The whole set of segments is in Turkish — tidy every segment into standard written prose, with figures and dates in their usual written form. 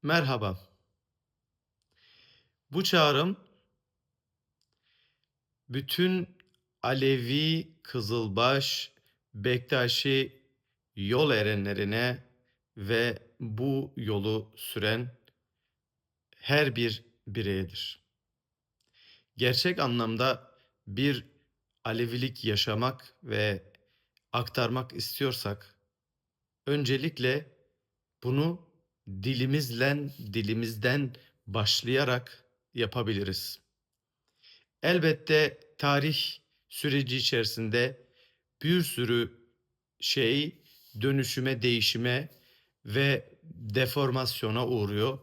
Merhaba. Bu çağrım bütün Alevi, Kızılbaş, Bektaşi yol erenlerine ve bu yolu süren her bir bireyedir. Gerçek anlamda bir Alevilik yaşamak ve aktarmak istiyorsak öncelikle bunu dilimizden başlayarak yapabiliriz. Elbette tarih süreci içerisinde bir sürü şey dönüşüme, değişime ve deformasyona uğruyor,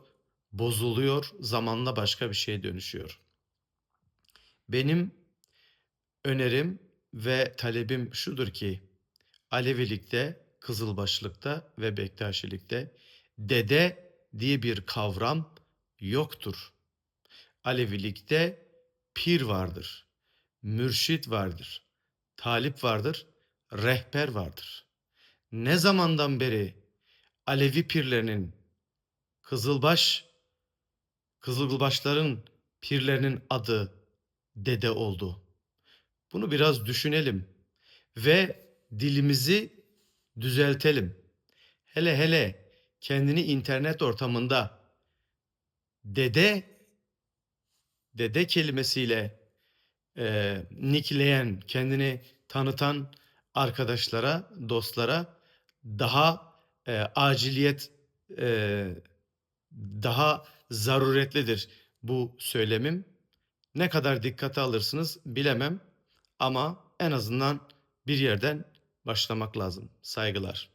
bozuluyor, zamanla başka bir şeye dönüşüyor. Benim önerim ve talebim şudur ki Alevilikte, Kızılbaşlıkta ve Bektaşilikte dede diye bir kavram yoktur. Alevilikte pir vardır, mürşit vardır, talip vardır, rehber vardır. Ne zamandan beri Alevi pirlerinin, Kızılbaş, Kızılbaşların pirlerinin adı dede oldu? Bunu biraz düşünelim ve dilimizi düzeltelim. Hele hele kendini internet ortamında dede, dede kelimesiyle nickleyen, kendini tanıtan arkadaşlara, dostlara daha aciliyet, eee, daha zaruretlidir bu söylemim. Ne kadar dikkate alırsınız bilemem ama en azından bir yerden başlamak lazım. Saygılar.